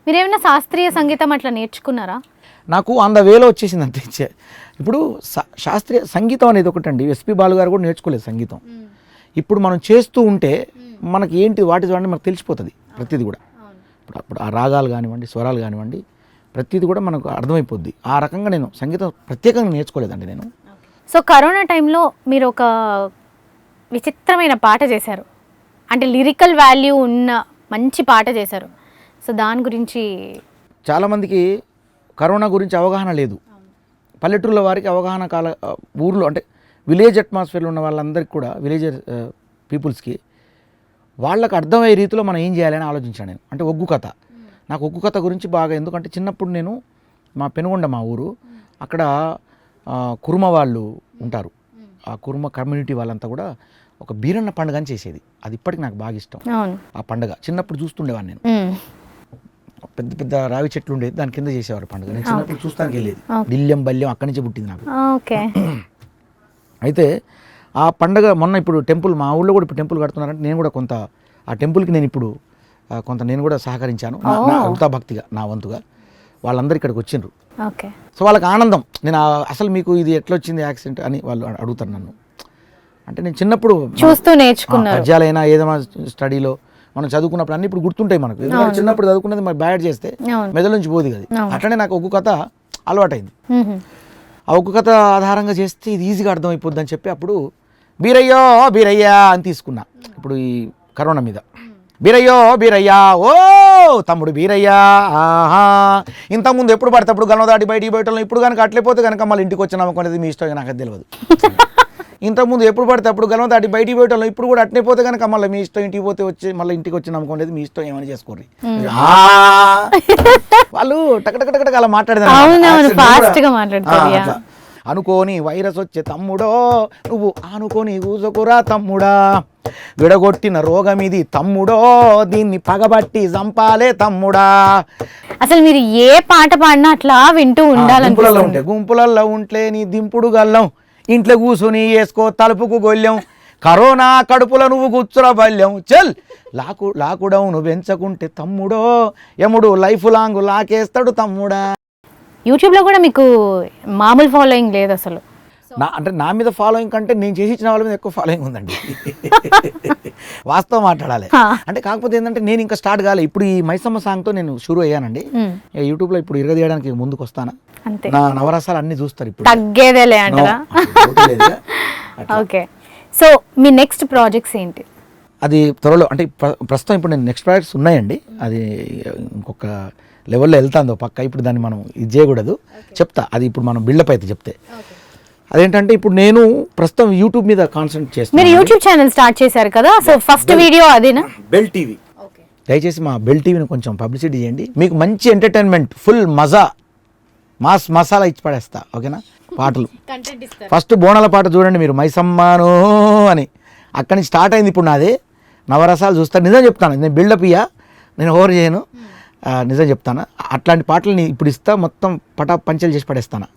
మీరేమైనా శాస్త్రీయ సంగీతం అట్లా నేర్చుకున్నారా? నాకు ఆన్ ద వేలో వచ్చేసింది అంతే. ఇప్పుడు శాస్త్రీయ సంగీతం అనేది ఒకటండి. ఎస్పి బాలు గారు కూడా నేర్చుకోలేదు సంగీతం. ఇప్పుడు మనం చేస్తూ ఉంటే మనకి ఏంటి వాటి చూడండి మనకు తెలిసిపోతుంది ప్రతిదీ కూడా. ఇప్పుడు ఆ రాగాలు కానివ్వండి, స్వరాలు కానివ్వండి, ప్రతిదీ కూడా మనకు అర్థమైపోద్ది. ఆ రకంగా నేను సంగీతం ప్రత్యేకంగా నేర్చుకోలేదండి నేను. సో కరోనా టైంలో మీరు ఒక విచిత్రమైన పాట చేశారు, అంటే లిరికల్ వాల్యూ ఉన్న మంచి పాట చేశారు. సో దాని గురించి చాలామందికి కరోనా గురించి అవగాహన లేదు. పల్లెటూళ్ళ వారికి అవగాహన ఊర్లో అంటే విలేజ్ అట్మాస్ఫియర్లో ఉన్న వాళ్ళందరికీ కూడా విలేజ్ పీపుల్స్కి వాళ్ళకి అర్థమయ్యే రీతిలో మనం ఏం చేయాలని ఆలోచించాను నేను. అంటే ఒగ్గు కథ, నాకు ఒగ్గు కథ గురించి బాగా, ఎందుకంటే చిన్నప్పుడు నేను మా పెనుగొండ మా ఊరు, అక్కడ కుర్మ వాళ్ళు ఉంటారు. ఆ కుర్మ కమ్యూనిటీ వాళ్ళంతా కూడా ఒక బీరన్న పండుగ అని చేసేది. అది ఇప్పటికి నాకు బాగా ఇష్టం. ఆ పండుగ చిన్నప్పుడు చూస్తుండేవాడిని నేను. పెద్ద పెద్ద రావి చెట్లు ఉండేది, దాని కింద చేసేవారు పండుగ. నేను చిన్నప్పుడు చూస్తానికి వెళ్ళేది. బిల్యం బల్యం అక్కడి నుంచి పుట్టింది నాకు. అయితే ఆ పండుగ మొన్న ఇప్పుడు టెంపుల్ మా ఊళ్ళో కూడా ఇప్పుడు టెంపుల్ కడుతున్నారంటే నేను కూడా కొంత ఆ టెంపుల్కి నేను ఇప్పుడు కొంత నేను కూడా సహకరించాను నా భక్తిగా నా వంతుగా. వాళ్ళందరూ ఇక్కడికి వచ్చిండ్రు. సో వాళ్ళకి ఆనందం. నేను అసలు మీకు ఇది ఎట్లా వచ్చింది యాక్సిడెంట్ అని వాళ్ళు అడుగుతారు నన్ను. అంటే నేను చిన్నప్పుడు చూస్తూ నేర్చుకున్నాను. పద్యాలైనా ఏదైనా స్టడీలో మనం చదువుకున్నప్పుడు అన్ని ఇప్పుడు గుర్తుంటాయి మనకు. చిన్నప్పుడు చదువుకున్నది మరి బ్యాడ్ చేస్తే మెదడు నుంచి పోదు కదా. అట్లనే నాకు ఒగ్గు కథ అలవాటైంది. ఆ ఒగ్గు కథ ఆధారంగా చేస్తే ఇది ఈజీగా అర్థమైపోద్ది అని చెప్పి అప్పుడు బీరయ్యో బీరయ్యా అని తీసుకున్నా. ఇప్పుడు ఈ కరోనా మీద బీరయ్యో బీరయ్యా, ఓ తమ్ముడు బీరయ్యా, ఆహా ఇంతకుముందు ఎప్పుడు పడితే అప్పుడు గనం దాటి బయటికి బయటలో, ఇప్పుడు కనుక అట్లేపోతే కనుక మళ్ళీ ఇంటికి వచ్చి నమ్మకం మీ ఇష్టం, నాకు అది తెలియదు. ఇంతకుముందు ఎప్పుడు పడితే అప్పుడు గలం దాటి బయటికి పోయటంలో, ఇప్పుడు కూడా అట్నే పోతే కనుక మళ్ళీ మీ ఇష్టం, ఇంటికి పోతే వచ్చి మళ్ళీ ఇంటికి వచ్చి నమ్మకం లేదు, మీ ఇష్టం ఏమని చేసుకోండి. వాళ్ళు టకటకటక అలా మాట్లాడతారు. అనుకోని వైరస్ వచ్చే తమ్ముడో నువ్వు ఆనుకొని కూసుకురా తమ్ముడా, విడగొట్టిన రోగం ఇది తమ్ముడో, దీన్ని పగబట్టి చంపాలే తమ్ముడా. అసలు మీరు ఏ పాట పాడినా అట్లా వింటూ ఉండాలి. గుంపులల్లో ఉంటే నీ దింపుడు గల్లం, ఇంట్లో కూసుని వేసుకో తలుపుకు గొల్లెం, కరోనా కడుపుల నువ్వు కూర్చుర బల్యం, చల్ లాకుడౌను పెంచకుంటే తమ్ముడో, యముడు లైఫ్ లాంగ్ లాకేస్తాడు తమ్ముడా. యూట్యూబ్లో కూడా మీకు మామూలు ఫాలోయింగ్ లేదు అసలు. అంటే నా మీద ఫాలోయింగ్ కంటే నేను చేసి ఇచ్చిన వాళ్ళ మీద ఎక్కువ ఫాలోయింగ్ ఉందండి. వాస్తవం మాట్లాడాలి అంటే. కాకపోతే ఏంటంటే నేను ఇంకా స్టార్ట్ కాలే. ఇప్పుడు ఈ మైసమ్మ సాంగ్తో నేను షురూ అయ్యానండి యూట్యూబ్లో. ఇప్పుడు ఇరగదీయడానికి ముందుకు వస్తాను. నా నవరసాలు అన్ని చూస్తారు ఇప్పుడు. తగ్గేదేలే అంటారా? ఓకే. సో మీ నెక్స్ట్ ప్రాజెక్ట్స్ ఏంటి? అది త్వరలో అంటే ప్రస్తుతం ఇప్పుడు నేను నెక్స్ట్ ప్రాజెక్ట్స్ ఉన్నాయండి. అది ఇంకొక లెవెల్లో వెళ్తాందో పక్క. ఇప్పుడు దాన్ని మనం ఇది చేయకూడదు, చెప్తా. అది ఇప్పుడు మనం బిల్డప్ అయితే చెప్తే అదేంటంటే ఇప్పుడు నేను ప్రస్తుతం యూట్యూబ్ మీద కాన్సన్ట్రేట్ చేస్తాను. మీరు యూట్యూబ్ ఛానల్ స్టార్ట్ చేశారు కదా, సో ఫస్ట్ వీడియో అదేనా? Bell TV. దయచేసి మా బెల్ టీవీని కొంచెం పబ్లిసిటీ చేయండి. మీకు మంచి ఎంటర్టైన్మెంట్, ఫుల్ మసాలా ఇచ్చి పడేస్తా. ఓకేనా? పాటలు ఫస్ట్ బోనాల పాట చూడండి మీరు, మైసమ్మాను అని. అక్కడి నుంచి స్టార్ట్ అయింది ఇప్పుడు నాది. నవరసాలు చూస్తాను. నిజం చెప్తాను, నేను బిల్డప్ ఇయ్యా, నేను ఓవర్ చేయను, నిజం చెప్తాను. అట్లాంటి పాటలు ఇప్పుడు ఇస్తా, మొత్తం పంచలు చేసి పడేస్తాను.